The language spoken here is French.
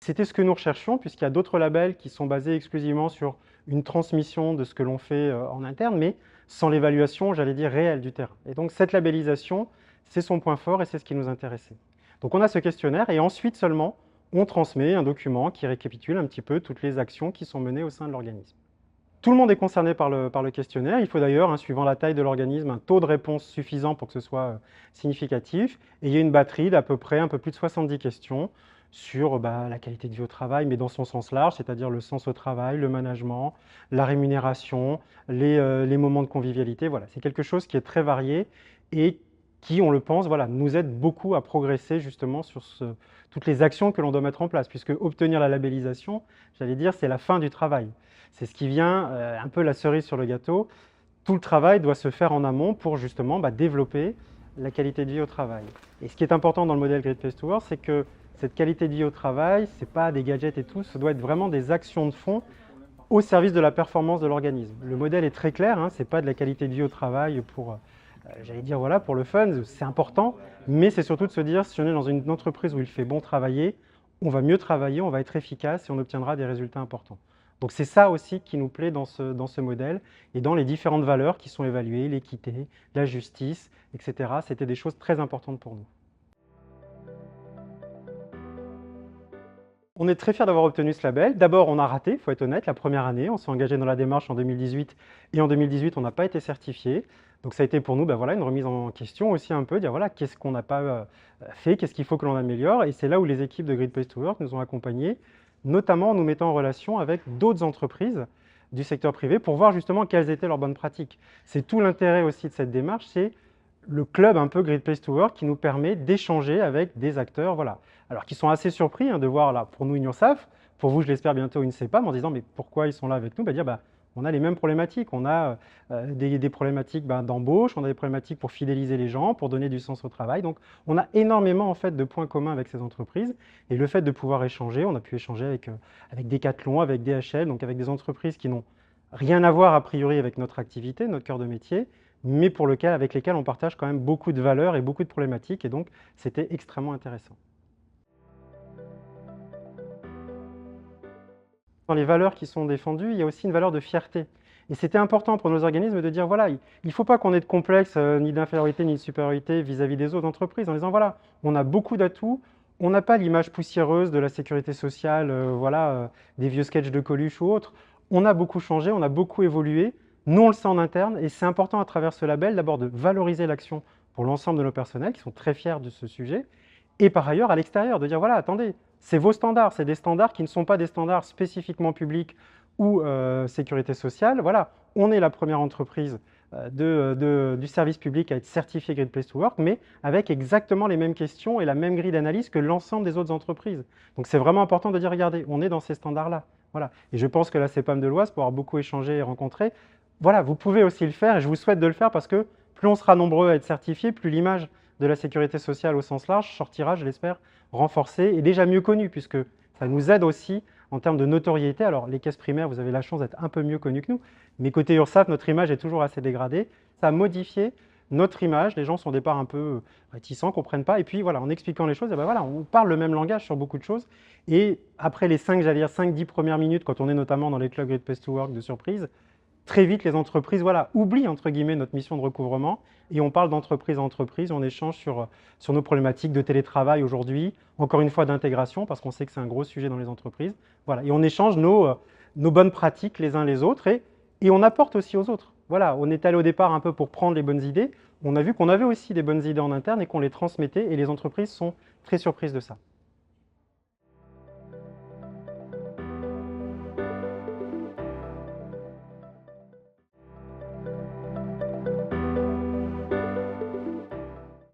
C'était ce que nous recherchions, puisqu'il y a d'autres labels qui sont basés exclusivement sur une transmission de ce que l'on fait en interne, mais sans l'évaluation, j'allais dire, réelle du terrain. Et donc cette labellisation, c'est son point fort et c'est ce qui nous intéressait. Donc on a ce questionnaire et ensuite seulement, on transmet un document qui récapitule un petit peu toutes les actions qui sont menées au sein de l'organisme. Tout le monde est concerné par le questionnaire. Il faut d'ailleurs, suivant la taille de l'organisme, un taux de réponse suffisant pour que ce soit significatif. Et il y a une batterie d'à peu près un peu plus de 70 questions sur la qualité de vie au travail, mais dans son sens large, c'est-à-dire le sens au travail, le management, la rémunération, les moments de convivialité. Voilà, c'est quelque chose qui est très varié et qui, on le pense, voilà, nous aide beaucoup à progresser justement sur toutes les actions que l'on doit mettre en place, puisque obtenir la labellisation, j'allais dire, c'est la fin du travail. C'est ce qui vient un peu la cerise sur le gâteau. Tout le travail doit se faire en amont pour justement développer la qualité de vie au travail. Et ce qui est important dans le modèle Great Place to Work, c'est que cette qualité de vie au travail, ce n'est pas des gadgets et tout, ce doit être vraiment des actions de fond au service de la performance de l'organisme. Le modèle est très clair, ce n'est pas de la qualité de vie au travail pour, j'allais dire, voilà, pour le fun, c'est important, mais c'est surtout de se dire, si on est dans une entreprise où il fait bon travailler, on va mieux travailler, on va être efficace et on obtiendra des résultats importants. Donc c'est ça aussi qui nous plaît dans ce modèle et dans les différentes valeurs qui sont évaluées, l'équité, la justice, etc. C'était des choses très importantes pour nous. On est très fiers d'avoir obtenu ce label. D'abord, on a raté, il faut être honnête, la première année. On s'est engagé dans la démarche en 2018 et en 2018, on n'a pas été certifié. Donc ça a été pour nous une remise en question aussi un peu, dire voilà, qu'est-ce qu'on n'a pas fait, qu'est-ce qu'il faut que l'on améliore. Et c'est là où les équipes de Great Place to Work nous ont accompagnés, notamment en nous mettant en relation avec d'autres entreprises du secteur privé pour voir justement quelles étaient leurs bonnes pratiques. C'est tout l'intérêt aussi de cette démarche, c'est le club un peu Great Place to Work qui nous permet d'échanger avec des acteurs, voilà. Alors qui sont assez surpris de voir, là, pour nous, UNIORSAF, pour vous, je l'espère bientôt, UNCEPAM, en disant mais pourquoi ils sont là avec nous, dire on a les mêmes problématiques, on a des problématiques d'embauche, on a des problématiques pour fidéliser les gens, pour donner du sens au travail. Donc on a énormément en fait de points communs avec ces entreprises et le fait de pouvoir échanger, on a pu échanger avec Decathlon, avec DHL, donc avec des entreprises qui n'ont rien à voir a priori avec notre activité, notre cœur de métier, mais avec lesquelles on partage quand même beaucoup de valeurs et beaucoup de problématiques et donc c'était extrêmement intéressant. Dans les valeurs qui sont défendues, il y a aussi une valeur de fierté. Et c'était important pour nos organismes de dire, voilà, il ne faut pas qu'on ait de complexe ni d'infériorité ni de supériorité vis-à-vis des autres entreprises, en disant, voilà, on a beaucoup d'atouts, on n'a pas l'image poussiéreuse de la sécurité sociale, des vieux sketchs de Coluche ou autres. On a beaucoup changé, on a beaucoup évolué, nous on le sait en interne, et c'est important à travers ce label d'abord de valoriser l'action pour l'ensemble de nos personnels qui sont très fiers de ce sujet, et par ailleurs à l'extérieur, de dire, voilà, attendez, c'est vos standards, c'est des standards qui ne sont pas des standards spécifiquement publics ou sécurité sociale. Voilà, on est la première entreprise du service public à être certifié Great Place to Work, mais avec exactement les mêmes questions et la même grille d'analyse que l'ensemble des autres entreprises. Donc c'est vraiment important de dire, regardez, on est dans ces standards-là. Voilà. Et je pense que la CEPAM de l'Oise, pour avoir beaucoup échangé et rencontré, voilà, vous pouvez aussi le faire et je vous souhaite de le faire parce que plus on sera nombreux à être certifiés, plus l'image de la sécurité sociale au sens large sortira, je l'espère, renforcée et déjà mieux connue, puisque ça nous aide aussi en termes de notoriété. Alors, les caisses primaires, vous avez la chance d'être un peu mieux connus que nous, mais côté URSSAF, notre image est toujours assez dégradée. Ça a modifié notre image. Les gens sont au départ un peu réticents, ne comprennent pas. Et puis, voilà, en expliquant les choses, voilà, on parle le même langage sur beaucoup de choses. Et après les 5-10 premières minutes, quand on est notamment dans les clubs Great Place to Work de surprise, très vite, les entreprises oublient entre guillemets notre mission de recouvrement et on parle d'entreprise à entreprise, on échange sur nos problématiques de télétravail aujourd'hui, encore une fois d'intégration, parce qu'on sait que c'est un gros sujet dans les entreprises. Voilà, et on échange nos bonnes pratiques les uns les autres et on apporte aussi aux autres. Voilà, on est allé au départ un peu pour prendre les bonnes idées, on a vu qu'on avait aussi des bonnes idées en interne et qu'on les transmettait et les entreprises sont très surprises de ça.